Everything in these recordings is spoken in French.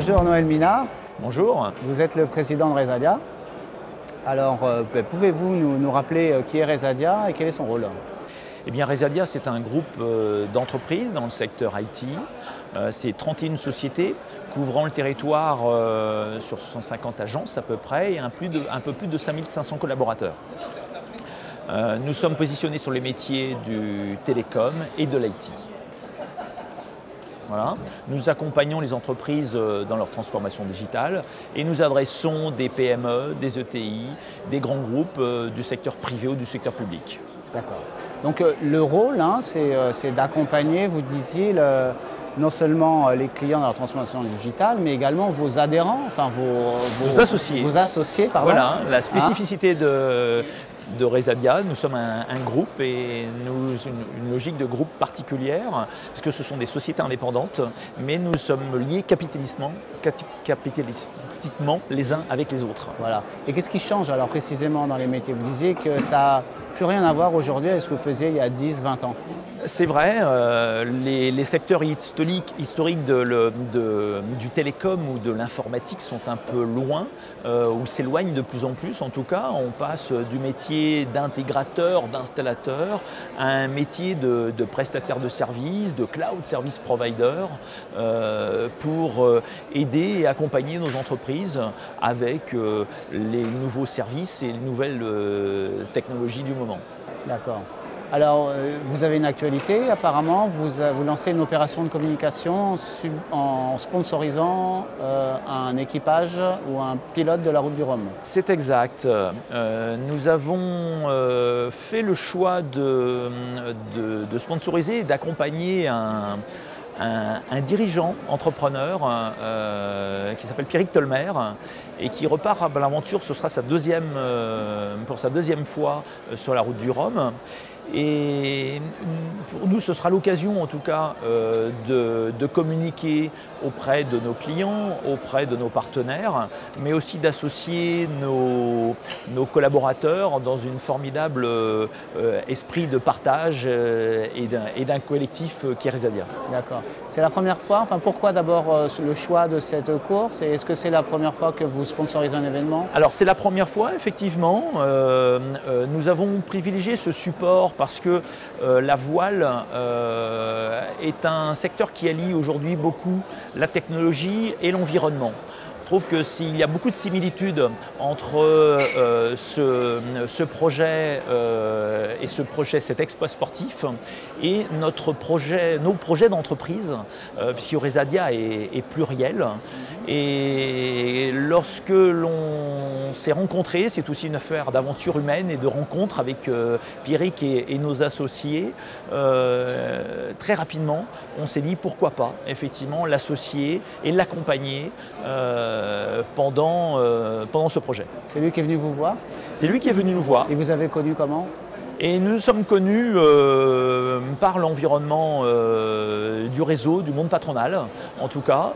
Bonjour Noël Minard, Bonjour. vous êtes le président de Resadia. Alors, pouvez-vous nous rappeler qui est Resadia et quel est son rôle? Eh bien, Resadia, c'est un groupe d'entreprises dans le secteur IT. C'est 31 sociétés couvrant le territoire sur 150 agences à peu près et un peu plus de 5500 collaborateurs. Nous sommes positionnés sur les métiers du télécom et de l'IT. Voilà. Nous accompagnons les entreprises dans leur transformation digitale et nous adressons des PME, des ETI, des grands groupes du secteur privé ou du secteur public. D'accord. Donc le rôle, c'est d'accompagner, vous disiez, non seulement les clients dans leur transformation digitale, mais également vos adhérents, enfin vos associés. Vos associés, pardon. Voilà, la spécificité de Resadia, nous sommes un groupe et une logique de groupe particulière, parce que ce sont des sociétés indépendantes, mais nous sommes liés capitalistiquement les uns avec les autres. Voilà. Et qu'est-ce qui change alors précisément dans les métiers? Vous disiez que ça n'a plus rien à voir aujourd'hui avec ce que vous faisiez il y a 10, 20 ans. C'est vrai, les secteurs historiques du télécom ou de l'informatique sont un peu loin, ou s'éloignent de plus en plus en tout cas. On passe du métier d'intégrateur, d'installateur, à un métier de prestataire de services, de cloud service provider, pour aider et accompagner nos entreprises avec les nouveaux services et les nouvelles technologies du moment. D'accord. Alors, vous avez une actualité, apparemment, vous lancez une opération de communication en sponsorisant un équipage ou un pilote de la route du Rhum. C'est exact. Nous avons fait le choix de sponsoriser et d'accompagner un dirigeant entrepreneur qui s'appelle Pierrick Tolmer et qui repart à l'aventure. Ce sera pour sa deuxième fois sur la route du Rhum. Et pour nous, ce sera l'occasion en tout cas de communiquer auprès de nos clients, auprès de nos partenaires, mais aussi d'associer nos collaborateurs dans une formidable esprit de partage et d'un collectif qui est Resadia. D'accord. C'est la première fois, enfin pourquoi d'abord le choix de cette course et est-ce que c'est la première fois que vous sponsorisez un événement? Alors c'est la première fois effectivement. Nous avons privilégié ce support parce que la voile est un secteur qui allie aujourd'hui beaucoup la technologie et l'environnement. Je trouve que s'il y a beaucoup de similitudes entre ce projet et cet exploit sportif et nos projets d'entreprise, puisque Resadia est pluriel. Et lorsque l'on s'est rencontrés, c'est aussi une affaire d'aventure humaine et de rencontre avec Pierrick et nos associés. Très rapidement, on s'est dit pourquoi pas effectivement l'associer et l'accompagner pendant ce projet. C'est lui qui est venu vous voir? C'est lui qui est venu nous voir. Et vous avez connu comment? Et nous sommes connus par l'environnement du réseau, du monde patronal en tout cas.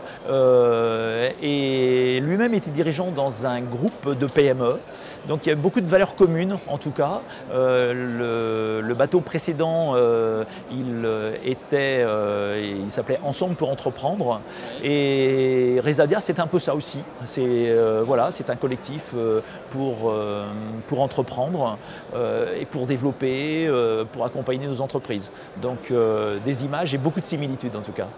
Et lui-même était dirigeant dans un groupe de PME. Donc il y a beaucoup de valeurs communes en tout cas. Le bateau précédent, il s'appelait Ensemble pour entreprendre. Et Resadia, c'est un peu ça aussi. C'est un collectif pour entreprendre et pour développer, pour accompagner nos entreprises. Donc des images et beaucoup de similitudes en tout cas.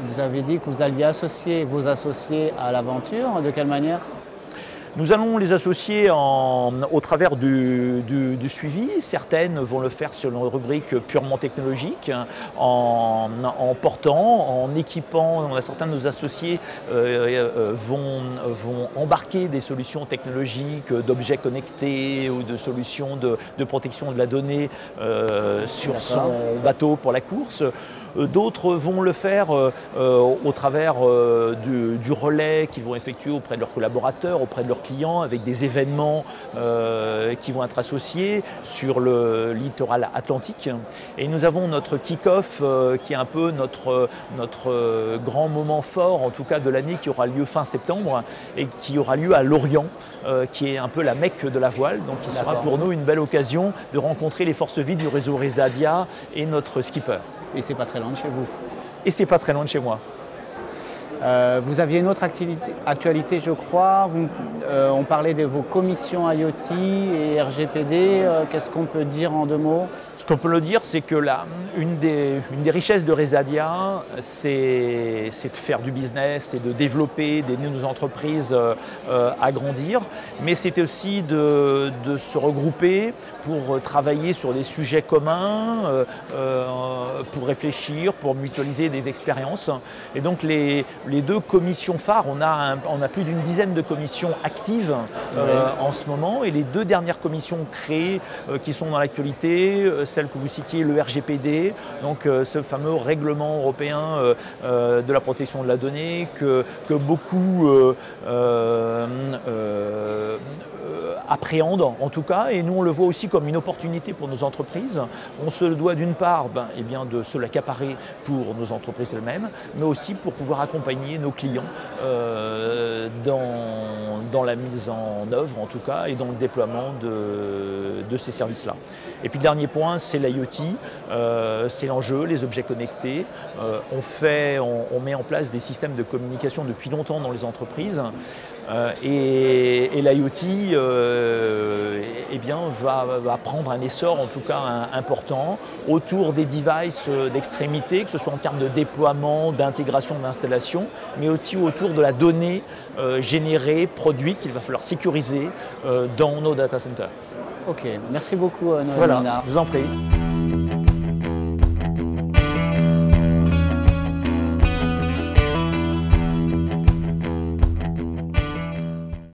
Vous avez dit que vous alliez associer vos associés à l'aventure. De quelle manière? Nous allons les associer au travers du suivi. Certaines vont le faire sur une rubrique purement technologique, en équipant. Certains de nos associés vont embarquer des solutions technologiques d'objets connectés ou de solutions de protection de la donnée sur son bateau pour la course. D'autres vont le faire au travers du relais qu'ils vont effectuer auprès de leurs collaborateurs, auprès de leurs clients, avec des événements qui vont être associés sur le littoral atlantique. Et nous avons notre kick-off qui est un peu notre grand moment fort, en tout cas de l'année, qui aura lieu fin septembre et qui aura lieu à Lorient, qui est un peu la Mecque de la voile. Donc il sera pour nous une belle occasion de rencontrer les forces vives du réseau Resadia et notre skipper. Et c'est pas très loin de chez vous. Et c'est pas très loin de chez moi. Vous aviez une autre actualité, je crois. On parlait de vos commissions IoT et RGPD. Qu'est-ce qu'on peut dire en 2 mots? Ce qu'on peut le dire, c'est que une des richesses de Resadia, c'est de faire du business, c'est de développer, d'aider nos entreprises à grandir, mais c'était aussi de se regrouper pour travailler sur des sujets communs, pour réfléchir, pour mutualiser des expériences. Et donc les 2 commissions phares, on a plus d'une dizaine de commissions actives en ce moment, et les 2 dernières commissions créées qui sont dans l'actualité, celle que vous citiez, le RGPD, donc ce fameux règlement européen de la protection de la donnée que beaucoup appréhendent en tout cas, et nous on le voit aussi comme une opportunité pour nos entreprises. On se doit d'une part de se l'accaparer pour nos entreprises elles-mêmes, mais aussi pour pouvoir accompagner nos clients dans la mise en œuvre en tout cas et dans le déploiement de ces services-là. Et puis le dernier point, c'est l'IoT, c'est l'enjeu, les objets connectés. On met en place des systèmes de communication depuis longtemps dans les entreprises. Et l'IoT va prendre un essor en tout cas important autour des devices d'extrémité, que ce soit en termes de déploiement, d'intégration, d'installation, mais aussi autour de la donnée générée, produite qu'il va falloir sécuriser dans nos data centers. Ok, merci beaucoup Noël. Voilà, je vous en prie.